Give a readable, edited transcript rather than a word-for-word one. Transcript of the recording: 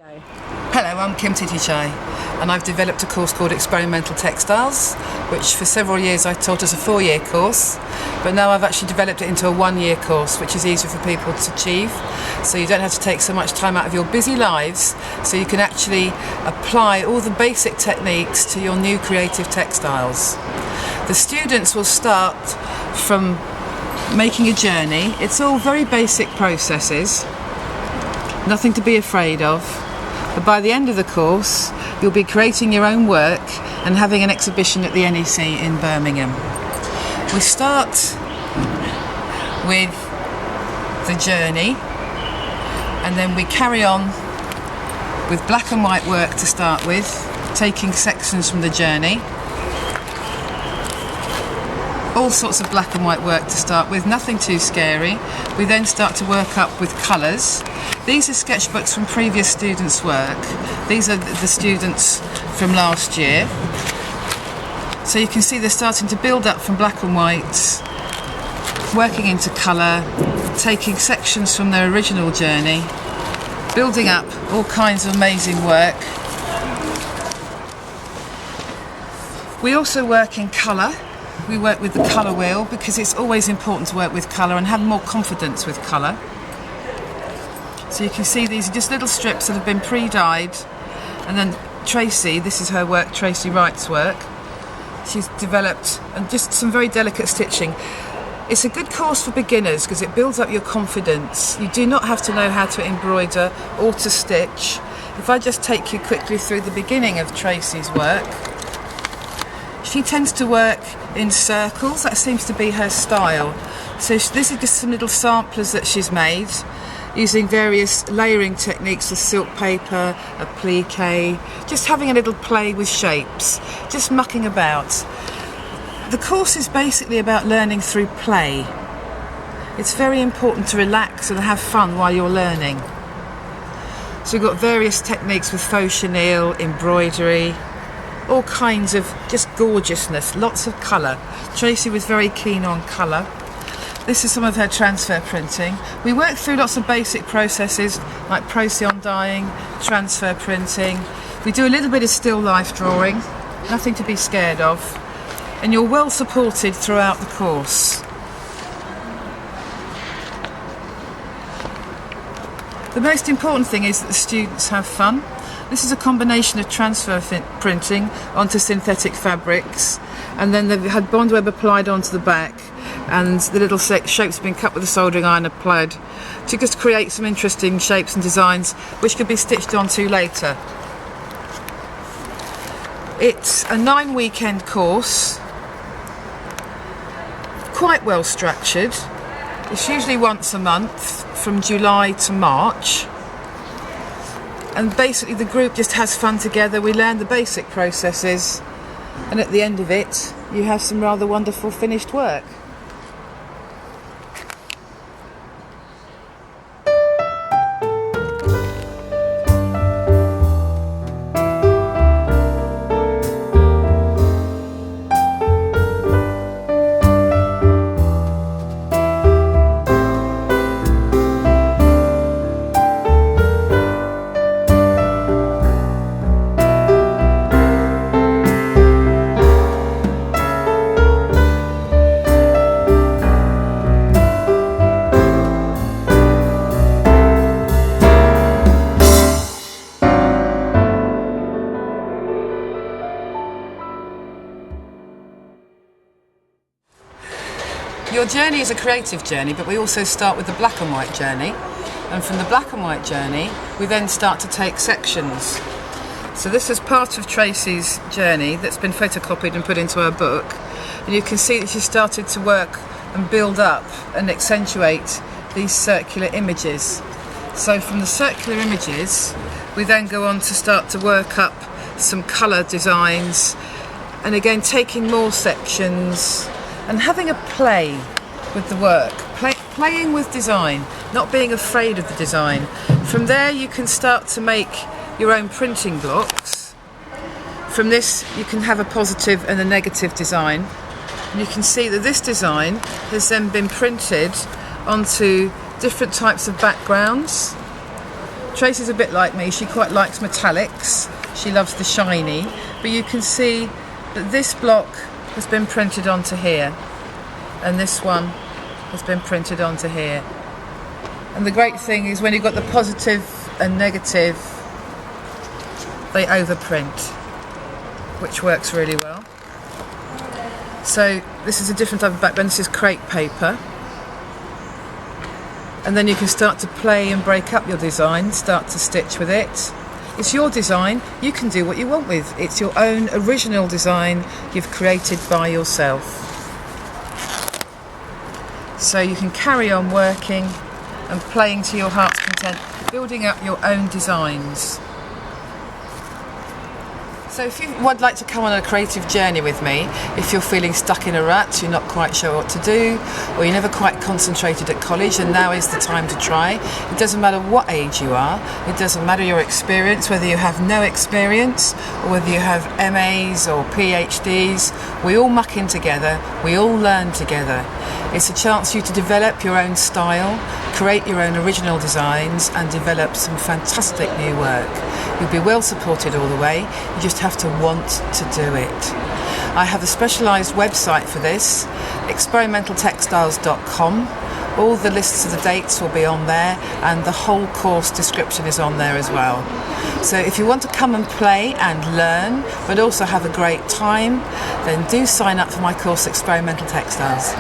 Hello, I'm Thittichai, and I've developed a course called Experimental Textiles, which for several years I taught as a 4-year course, but now I've actually developed it into a 1-year course, which is easier for people to achieve, so you don't have to take so much time out of your busy lives, so you can actually apply all the basic techniques to your new creative textiles. The students will start from making a journey. It's all very basic processes, nothing to be afraid of. But by the end of the course, you'll be creating your own work and having an exhibition at the NEC in Birmingham. We start with the journey, and then we carry on with black and white work to start with, taking sections from the journey. All sorts of black and white work to start with, nothing too scary. We then start to work up with colours. These are sketchbooks from previous students' work. These are the students from last year. So you can see they're starting to build up from black and white, working into colour, taking sections from their original journey, building up all kinds of amazing work. We also work in colour. We work with the colour wheel because it's always important to work with colour and have more confidence with colour. So you can see these are just little strips that have been pre-dyed, and then Tracy, this is her work, Tracy Wright's work. She's developed and just some very delicate stitching. It's a good course for beginners because it builds up your confidence. You do not have to know how to embroider or to stitch. If I just take you quickly through the beginning of Tracy's work, she tends to work in circles. That seems to be her style. So this is just some little samplers that she's made using various layering techniques with silk paper, a plique, just having a little play with shapes, just mucking about. The course is basically about learning through play. It's very important to relax and have fun while you're learning. So we've got various techniques with faux chenille, embroidery, all kinds of just gorgeousness, lots of colour. Tracy was very keen on colour. This is some of her transfer printing. We work through lots of basic processes like procyon dyeing, transfer printing. We do a little bit of still life drawing, nothing to be scared of. And you're well supported throughout the course. The most important thing is that the students have fun. This is a combination of transfer printing onto synthetic fabrics, and then they've had bond web applied onto the back, and the little shapes have been cut with a soldering iron applied to just create some interesting shapes and designs which could be stitched onto later. It's a 9-weekend course, quite well structured. It's usually once a month from July to March. And basically the group just has fun together. We learn the basic processes, and at the end of it you have some rather wonderful finished work. Your journey is a creative journey, but we also start with the black and white journey. And from the black and white journey, we then start to take sections. So this is part of Tracy's journey that's been photocopied and put into her book. And you can see that she started to work and build up and accentuate these circular images. So from the circular images, we then go on to start to work up some colour designs, and again taking more sections and having a play with the work, playing with design, not being afraid of the design. From there you can start to make your own printing blocks. From this you can have a positive and a negative design. And you can see that this design has then been printed onto different types of backgrounds. Tracy's a bit like me, she quite likes metallics, she loves the shiny, but you can see that this block has been printed onto here, and this one has been printed onto here. And the great thing is when you've got the positive and negative, they overprint, which works really well. So this is a different type of backbone, this is crepe paper. And then you can start to play and break up your design, start to stitch with it. It's your design, you can do what you want with. It's your own original design you've created by yourself. So you can carry on working and playing to your heart's content, building up your own designs. So if you would like to come on a creative journey with me, if you're feeling stuck in a rut, you're not quite sure what to do, or you never quite concentrated at college, and now is the time to try. It doesn't matter what age you are, it doesn't matter your experience, whether you have no experience, or whether you have MAs or PhDs, we all muck in together, we all learn together. It's a chance for you to develop your own style, create your own original designs, and develop some fantastic new work. You'll be well supported all the way, you just have to want to do it. I have a specialised website for this, experimentaltextiles.com. All the lists of the dates will be on there, and the whole course description is on there as well. So if you want to come and play and learn, but also have a great time, then do sign up for my course Experimental Textiles.